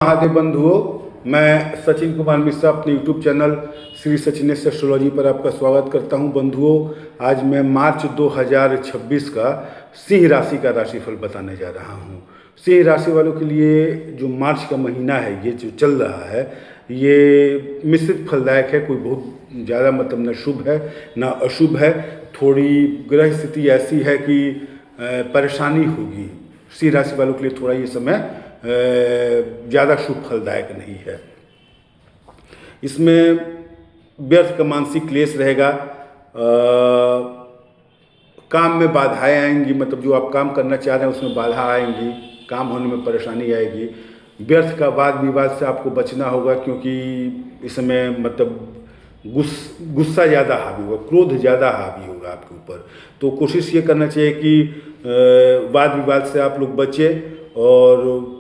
महादेव बंधुओं, मैं सचिन कुमार मिश्रा अपने YouTube channel Shri Sachinesh astrology पर आपका स्वागत करता हूं। बंधुओं, आज मैं मार्च 2026 का सिंह राशि का राशिफल बताने जा रहा हूं। सिंह राशि वालों के लिए जो मार्च का महीना है, ये जो चल रहा है, ये मिश्रित फलदायक है। कोई बहुत ज़्यादा मतलब न शुभ है न अशुभ है। थोड़ी ग्रह स्थिति ऐसी है कि परेशानी होगी। सिंह राशि वालों के लिए थोड़ा ये समय ज़्यादा शुभ फलदायक नहीं है। इसमें व्यर्थ का मानसिक क्लेश रहेगा। काम में बाधाएं आएंगी, मतलब जो आप काम करना चाह रहे हैं उसमें बाधा आएंगी, काम होने में परेशानी आएगी। व्यर्थ का वाद विवाद से आपको बचना होगा, क्योंकि इस समय मतलब गुस्सा ज़्यादा हावी होगा, क्रोध ज़्यादा हावी होगा आपके ऊपर। तो कोशिश ये करना चाहिए कि वाद विवाद से आप लोग बचें। और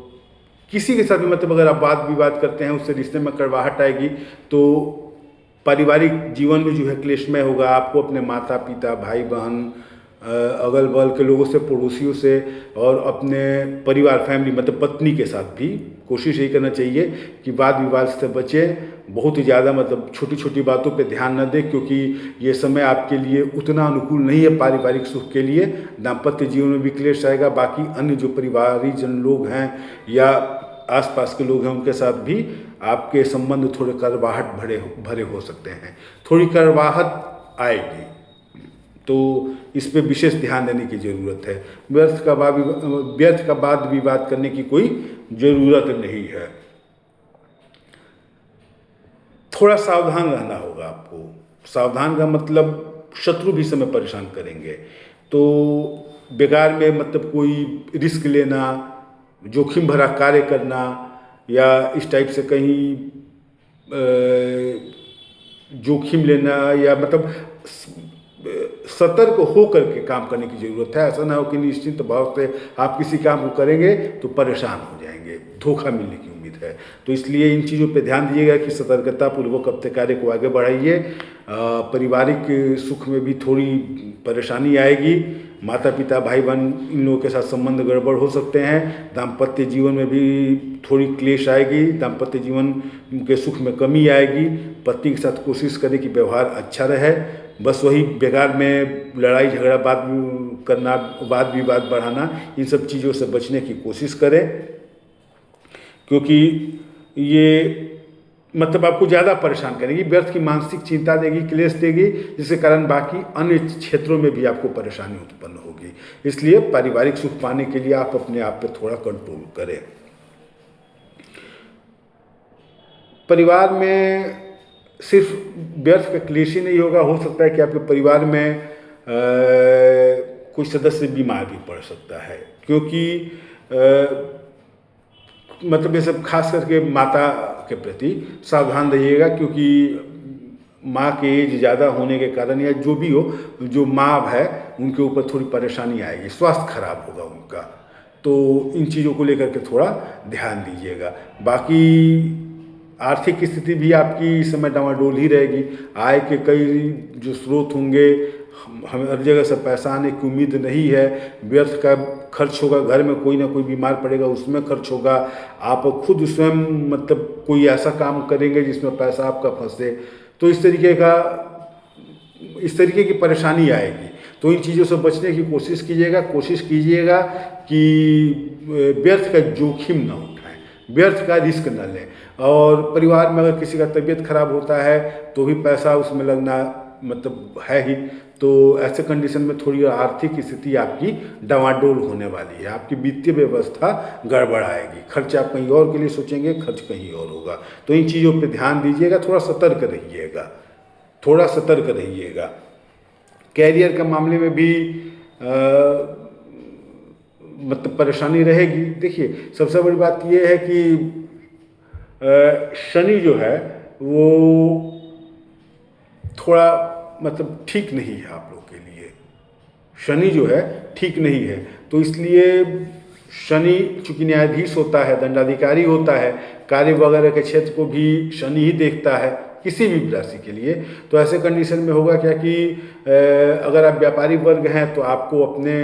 किसी के साथ भी मतलब अगर आप वाद विवाद करते हैं, उससे रिश्ते में कड़वाहट आएगी, तो पारिवारिक जीवन में जो है क्लेशमय होगा। आपको अपने माता पिता, भाई बहन, अगल बगल के लोगों से, पड़ोसियों से और अपने परिवार फैमिली मतलब पत्नी के साथ भी कोशिश यही करना चाहिए कि वाद विवाद से बचें। बहुत ही ज़्यादा मतलब छोटी छोटी बातों पे ध्यान न दें, क्योंकि ये समय आपके लिए उतना अनुकूल नहीं है पारिवारिक सुख के लिए। दाम्पत्य जीवन में भी क्लेश आएगा। बाकी अन्य जो परिवारीजन लोग हैं या आसपास के लोग हैं, उनके साथ भी आपके संबंध थोड़े कड़वाहट भरे हो सकते हैं। थोड़ी कड़वाहट आएगी, तो इस पे विशेष ध्यान देने की ज़रूरत है। व्यर्थ का वाद विवाद करने की कोई ज़रूरत नहीं है। थोड़ा सावधान रहना होगा आपको। सावधान का मतलब शत्रु भी समय परेशान करेंगे, तो बेकार में मतलब कोई रिस्क लेना, जोखिम भरा कार्य करना या इस टाइप से कहीं जोखिम लेना, या मतलब सतर्क हो करके काम करने की ज़रूरत है। ऐसा ना हो कि निश्चिंत भाव से आप किसी काम को करेंगे तो परेशान हो जाएंगे, धोखा मिलने की उम्मीद है। तो इसलिए इन चीज़ों पे ध्यान दीजिएगा कि सतर्कतापूर्वक अपने कार्य को आगे बढ़ाइए। पारिवारिक सुख में भी थोड़ी परेशानी आएगी। माता पिता, भाई बहन, इन लोगों के साथ संबंध गड़बड़ हो सकते हैं। दाम्पत्य जीवन में भी थोड़ी क्लेश आएगी। दाम्पत्य जीवन के सुख में कमी आएगी। पत्नी के साथ कोशिश करें कि व्यवहार अच्छा रहे। बस वही बेकार में लड़ाई झगड़ा बात करना, वाद विवाद बढ़ाना, इन सब चीज़ों से बचने की कोशिश करें, क्योंकि ये मतलब आपको ज़्यादा परेशान करेगी। व्यर्थ की मानसिक चिंता देगी, क्लेश देगी, जिसके कारण बाकी अन्य क्षेत्रों में भी आपको परेशानी उत्पन्न होगी। इसलिए पारिवारिक सुख पाने के लिए आप अपने आप पे थोड़ा कंट्रोल करें। परिवार में सिर्फ व्यर्थ का क्लेश ही नहीं होगा, हो सकता है कि आपके परिवार में कोई सदस्य बीमार भी पड़ सकता है, क्योंकि मतलब ये सब खास करके माता के प्रति सावधान रहिएगा, क्योंकि माँ के एज ज़्यादा होने के कारण या जो भी हो, जो माँ है उनके ऊपर थोड़ी परेशानी आएगी, स्वास्थ्य खराब होगा उनका। तो इन चीज़ों को लेकर के थोड़ा ध्यान दीजिएगा। बाकी आर्थिक स्थिति भी आपकी इस समय डामाडोल ही रहेगी। आय के कई जो स्रोत होंगे, हमें हर जगह से पैसा आने की उम्मीद नहीं है। व्यर्थ का खर्च होगा, घर में कोई ना कोई बीमार पड़ेगा, उसमें खर्च होगा। आप खुद स्वयं मतलब कोई ऐसा काम करेंगे जिसमें पैसा आपका फंसे, तो इस तरीके की परेशानी आएगी। तो इन चीज़ों से बचने की कोशिश कीजिएगा कि व्यर्थ का जोखिम ना उठाएं, व्यर्थ का रिस्क न लें। और परिवार में अगर किसी का तबीयत खराब होता है तो भी पैसा उसमें लगना मतलब है ही। तो ऐसे कंडीशन में थोड़ी आर्थिक स्थिति आपकी डामाडोल होने वाली है। आपकी वित्तीय व्यवस्था गड़बड़ आएगी। खर्च आप कहीं और के लिए सोचेंगे, खर्च कहीं और होगा। तो इन चीज़ों पे ध्यान दीजिएगा, थोड़ा सतर्क रहिएगा। कैरियर के मामले में भी मतलब परेशानी रहेगी। देखिए, सबसे बड़ी बात यह है कि शनि जो है वो थोड़ा मतलब ठीक नहीं है आप लोग के लिए। शनि जो है ठीक नहीं है, तो इसलिए शनि चूंकि न्यायाधीश होता है, दंडाधिकारी होता है, कार्य वगैरह के क्षेत्र को भी शनि ही देखता है किसी भी राशि के लिए। तो ऐसे कंडीशन में होगा क्या कि अगर आप व्यापारी वर्ग हैं तो आपको अपने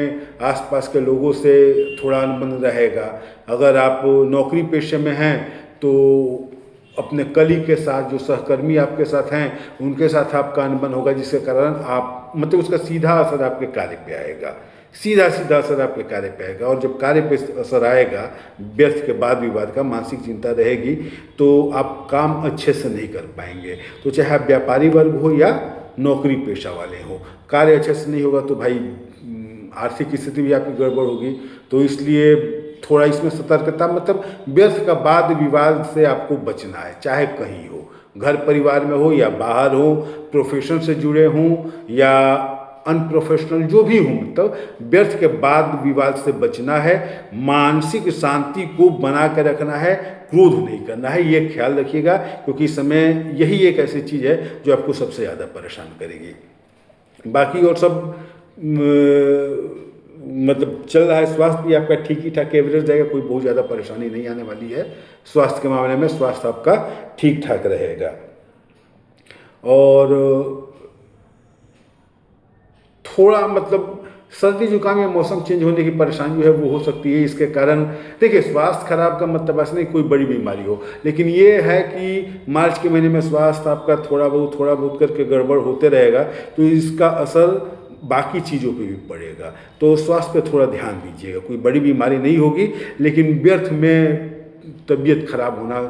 आसपास के लोगों से थोड़ा अनुबंध रहेगा। अगर आप नौकरी पेशे में हैं तो अपने कलीग के साथ, जो सहकर्मी आपके साथ हैं, उनके साथ आपका अनबन होगा, जिसके कारण आप मतलब उसका सीधा असर आपके कार्य पे आएगा, सीधा असर आपके कार्य पे आएगा। और जब कार्य पे असर आएगा, व्यर्थ के वाद विवाद का, मानसिक चिंता रहेगी, तो आप काम अच्छे से नहीं कर पाएंगे। तो चाहे आप व्यापारी वर्ग हो या नौकरी पेशा वाले हो, कार्य अच्छे से नहीं होगा तो भाई आर्थिक स्थिति भी आपकी गड़बड़ होगी। तो इसलिए थोड़ा इसमें सतर्कता, मतलब व्यर्थ का वाद विवाद से आपको बचना है, चाहे कहीं हो, घर परिवार में हो या बाहर हो, प्रोफेशन से जुड़े हों या अनप्रोफेशनल जो भी हो, मतलब व्यर्थ के वाद विवाद से बचना है, मानसिक शांति को बना कर रखना है, क्रोध नहीं करना है, ये ख्याल रखिएगा, क्योंकि इस समय यही एक ऐसी चीज़ है जो आपको सबसे ज़्यादा परेशान करेगी। बाकी और सब मतलब चल रहा है। स्वास्थ्य भी आपका ठीक ही ठाक एवरेज रहेगा, कोई बहुत ज़्यादा परेशानी नहीं आने वाली है। स्वास्थ्य के मामले में स्वास्थ्य आपका ठीक ठाक रहेगा। और थोड़ा मतलब सर्दी जुकाम या मौसम चेंज होने की परेशानी जो है वो हो सकती है। इसके कारण देखिए, स्वास्थ्य खराब का मतलब ऐसा नहीं कोई बड़ी बीमारी हो, लेकिन ये है कि मार्च के महीने में स्वास्थ्य आपका थोड़ा बहुत करके गड़बड़ होते रहेगा, तो इसका असर बाकी चीज़ों पे भी पड़ेगा। तो स्वास्थ्य पे थोड़ा ध्यान दीजिएगा। कोई बड़ी बीमारी नहीं होगी, लेकिन व्यर्थ में तबीयत खराब होना,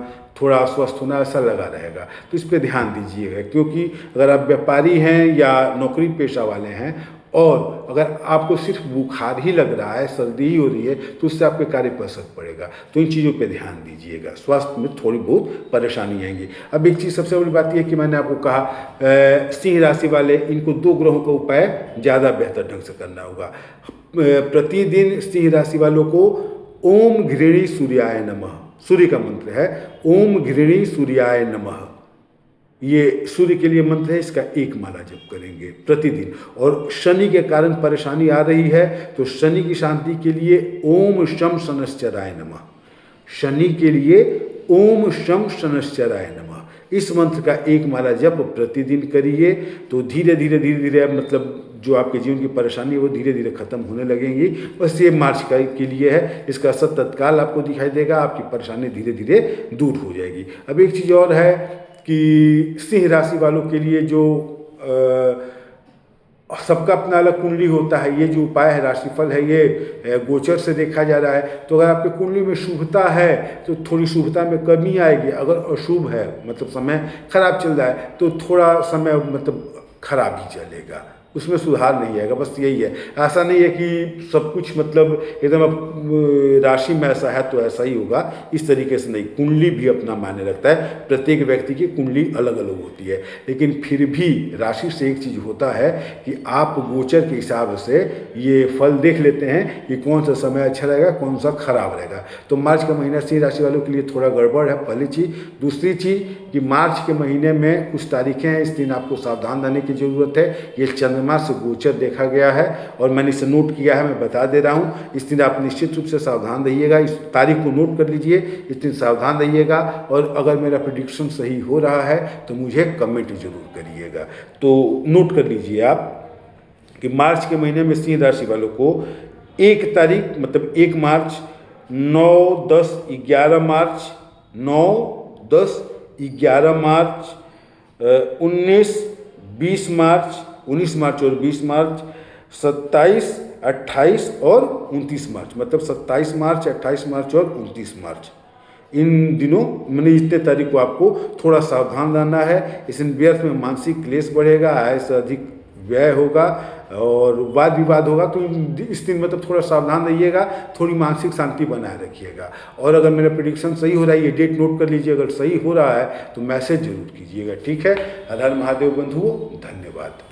थोड़ा अस्वस्थ होना ऐसा लगा रहेगा, तो इस पे ध्यान दीजिएगा। क्योंकि अगर आप व्यापारी हैं या नौकरी पेशा वाले हैं और अगर आपको सिर्फ बुखार ही लग रहा है, सर्दी ही हो रही है, तो उससे आपके कार्य पर असर पड़ेगा। तो इन चीज़ों पे ध्यान दीजिएगा, स्वास्थ्य में थोड़ी बहुत परेशानी आएंगी। अब एक चीज़ सबसे बड़ी बात यह कि मैंने आपको कहा सिंह राशि वाले, इनको 2 ग्रहों का उपाय ज़्यादा बेहतर ढंग से करना होगा। प्रतिदिन सिंह राशि वालों को ओम घृणी सूर्याय नमः, सूर्य का मंत्र है ओम घृणी सूर्याय नमः, ये सूर्य के लिए मंत्र है, इसका 1 माला जप करेंगे प्रतिदिन। और शनि के कारण परेशानी आ रही है, तो शनि की शांति के लिए ओम शम शनश्चराय नमः, शनि के लिए ओम शम शनश्चराय नमः, इस मंत्र का 1 माला जप प्रतिदिन करिए। तो धीरे धीरे मतलब जो आपके जीवन की परेशानी है वो धीरे धीरे खत्म होने लगेंगी। बस ये मार्च के लिए है, इसका असर तत्काल आपको दिखाई देगा, आपकी परेशानी धीरे धीरे दूर हो जाएगी। अब एक चीज़ और है कि सिंह राशि वालों के लिए जो सबका अपना अलग कुंडली होता है, ये जो उपाय है, राशिफल है, ये गोचर से देखा जा रहा है। तो अगर आपके कुंडली में शुभता है तो थोड़ी शुभता में कमी आएगी, अगर अशुभ है मतलब समय खराब चल रहा है तो थोड़ा समय मतलब खराब ही चलेगा, उसमें सुधार नहीं आएगा। बस यही है, ऐसा नहीं है कि सब कुछ मतलब एकदम राशि में ऐसा है तो ऐसा ही होगा, इस तरीके से नहीं। कुंडली भी अपना मायने रखता है, प्रत्येक व्यक्ति की कुंडली अलग अलग होती है, लेकिन फिर भी राशि से एक चीज़ होता है कि आप गोचर के हिसाब से ये फल देख लेते हैं कि कौन सा समय अच्छा रहेगा, कौन सा खराब रहेगा। तो मार्च का महीना सिंह राशि वालों के लिए थोड़ा गड़बड़ है, पहली चीज़। दूसरी चीज़ कि मार्च के महीने में कुछ तारीखें हैं, इस दिन आपको सावधान रहने की ज़रूरत है। ये चंद्रमा से गोचर देखा गया है और मैंने इसे नोट किया है, मैं बता दे रहा हूँ। इस दिन आप निश्चित रूप से सावधान रहिएगा, इस तारीख को नोट कर लीजिए, इस दिन सावधान रहिएगा। और अगर मेरा प्रेडिक्शन सही हो रहा है तो मुझे कमेंट जरूर करिएगा। तो नोट कर लीजिए आप कि मार्च के महीने में सिंह राशि वालों को 1 तारीख मतलब 1 मार्च, 9, 10, 11 मार्च, 9, 10, 11 मार्च, 19, 20 मार्च, 19 मार्च और 20 मार्च, 27, 28 और 29 मार्च, मतलब 27 मार्च, 28 मार्च और 29 मार्च, इन दिनों मैंने इतने तारीख को आपको थोड़ा सावधान रहना है। इस दिन व्यर्थ में मानसिक क्लेश बढ़ेगा, आय से अधिक व्यय होगा और वाद विवाद होगा। तो इस दिन मतलब थोड़ा सावधान रहिएगा, थोड़ी मानसिक शांति बनाए रखिएगा। और अगर मेरा प्रेडिक्शन सही हो रहा है, ये डेट नोट कर लीजिए, अगर सही हो रहा है तो मैसेज जरूर कीजिएगा, ठीक है। हर हर महादेव बंधुओं, धन्यवाद।